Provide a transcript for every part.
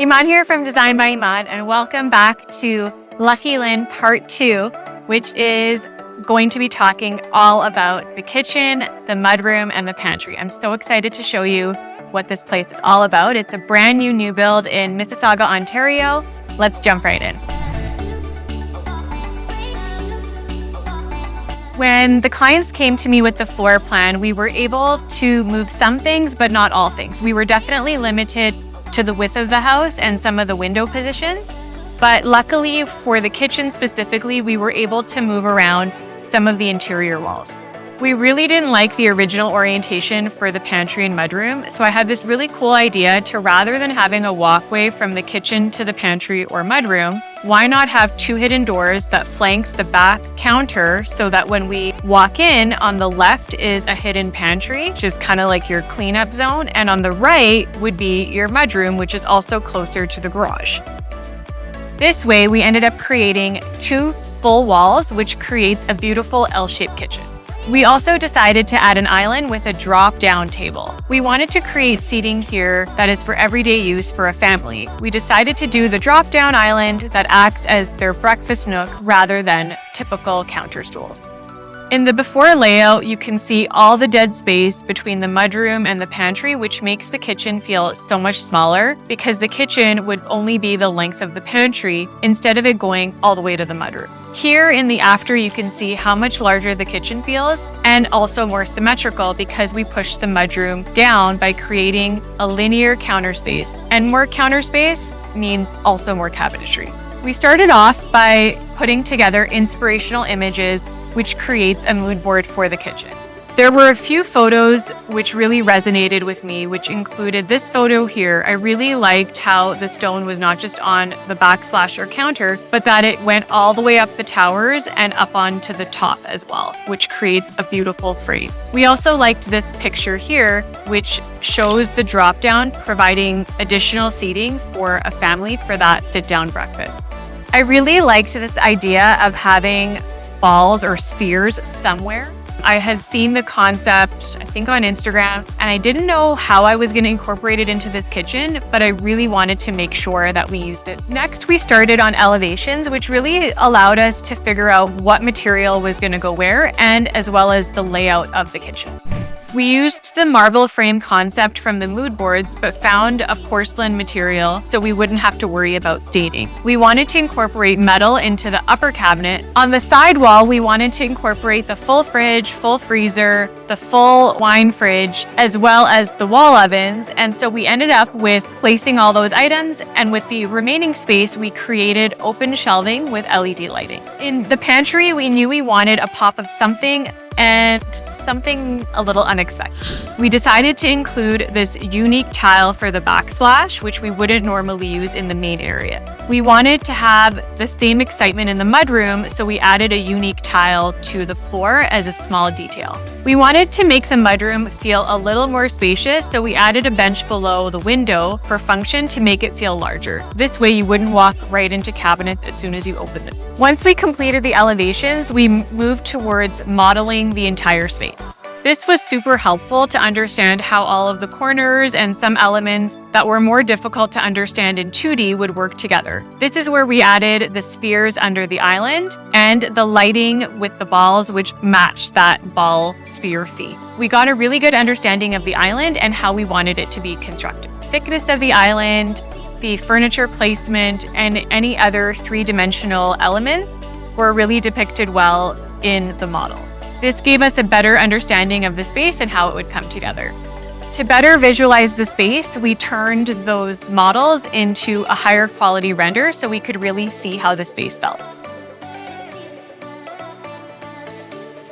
Iman here from Design by Iman, and welcome back to Lucky Lynd Part 2, which is going to be talking all about the kitchen, the mudroom, and the pantry. I'm so excited to show you what this place is all about. It's a brand new build in Mississauga, Ontario. Let's jump right in. When the clients came to me with the floor plan, we were able to move some things, but not all things. We were definitely limited to the width of the house and some of the window positions. But luckily for the kitchen specifically, we were able to move around some of the interior walls. We really didn't like the original orientation for the pantry and mudroom, so I had this really cool idea to, rather than having a walkway from the kitchen to the pantry or mudroom, why not have two hidden doors that flanks the back counter so that when we walk in, on the left is a hidden pantry, which is kind of like your cleanup zone, and on the right would be your mudroom, which is also closer to the garage. This way, we ended up creating two full walls, which creates a beautiful L-shaped kitchen. We also decided to add an island with a drop-down table. We wanted to create seating here that is for everyday use for a family. We decided to do the drop-down island that acts as their breakfast nook rather than typical counter stools. In the before layout, you can see all the dead space between the mudroom and the pantry, which makes the kitchen feel so much smaller because the kitchen would only be the length of the pantry instead of it going all the way to the mudroom. Here in the after, you can see how much larger the kitchen feels and also more symmetrical because we pushed the mudroom down by creating a linear counter space. And more counter space means also more cabinetry. We started off by putting together inspirational images, which creates a mood board for the kitchen. There were a few photos which really resonated with me, which included this photo here. I really liked how the stone was not just on the backsplash or counter, but that it went all the way up the towers and up onto the top as well, which creates a beautiful frame. We also liked this picture here, which shows the drop down, providing additional seating for a family for that sit-down breakfast. I really liked this idea of having balls or spheres somewhere. I had seen the concept, I think on Instagram, and I didn't know how I was going to incorporate it into this kitchen, but I really wanted to make sure that we used it. Next, we started on elevations, which really allowed us to figure out what material was going to go where, and as well as the layout of the kitchen. We used the marble frame concept from the mood boards, but found a porcelain material so we wouldn't have to worry about staining. We wanted to incorporate metal into the upper cabinet. On the side wall, we wanted to incorporate the full fridge, full freezer, the full wine fridge, as well as the wall ovens. And so we ended up with placing all those items, and with the remaining space, we created open shelving with LED lighting. In the pantry, we knew we wanted a pop of something and something a little unexpected. We decided to include this unique tile for the backsplash, which we wouldn't normally use in the main area. We wanted to have the same excitement in the mudroom, so we added a unique tile to the floor as a small detail. We wanted to make the mudroom feel a little more spacious, so we added a bench below the window for function to make it feel larger. This way you wouldn't walk right into cabinets as soon as you open it. Once we completed the elevations, we moved towards modeling the entire space. This was super helpful to understand how all of the corners and some elements that were more difficult to understand in 2D would work together. This is where we added the spheres under the island and the lighting with the balls, which matched that ball sphere theme. We got a really good understanding of the island and how we wanted it to be constructed. Thickness of the island, the furniture placement, and any other three-dimensional elements were really depicted well in the model. This gave us a better understanding of the space and how it would come together. To better visualize the space, we turned those models into a higher quality render so we could really see how the space felt.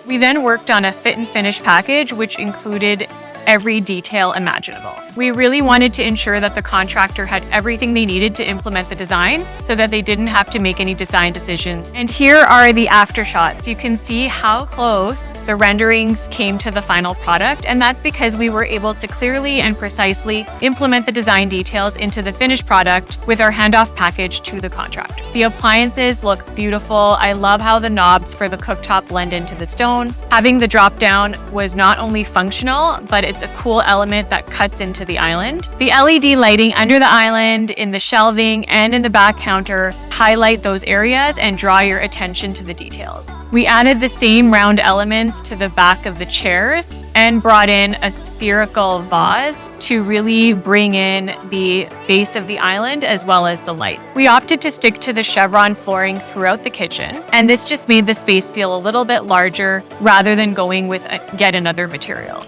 We then worked on a fit and finish package, which included every detail imaginable. We really wanted to ensure that the contractor had everything they needed to implement the design so that they didn't have to make any design decisions. And here are the after shots. You can see how close the renderings came to the final product, and that's because we were able to clearly and precisely implement the design details into the finished product with our handoff package to the contractor. The appliances look beautiful. I love how the knobs for the cooktop blend into the stone. Having the drop down was not only functional, but it creates a cool element that cuts into the island. The LED lighting under the island, in the shelving, and in the back counter highlight those areas and draw your attention to the details. We added the same round elements to the back of the chairs and brought in a spherical vase to really bring in the base of the island as well as the light. We opted to stick to the chevron flooring throughout the kitchen, and this just made the space feel a little bit larger rather than going with yet another material.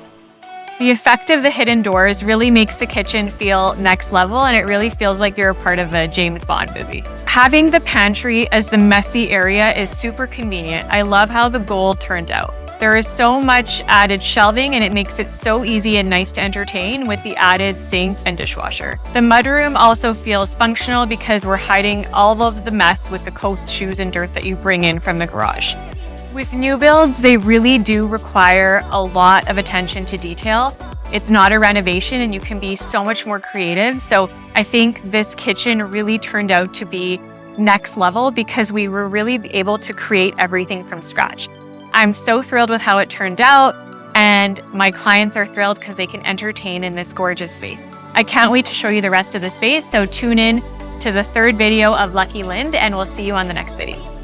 The effect of the hidden doors really makes the kitchen feel next level, and it really feels like you're a part of a James Bond movie. Having the pantry as the messy area is super convenient. I love how the gold turned out. There is so much added shelving, and it makes it so easy and nice to entertain with the added sink and dishwasher. The mudroom also feels functional because we're hiding all of the mess with the coats, shoes, and dirt that you bring in from the garage. With new builds, they really do require a lot of attention to detail. It's not a renovation, and you can be so much more creative. So I think this kitchen really turned out to be next level because we were really able to create everything from scratch. I'm so thrilled with how it turned out, and my clients are thrilled because they can entertain in this gorgeous space. I can't wait to show you the rest of the space, so tune in to the third video of Lucky Lynd, and we'll see you on the next video.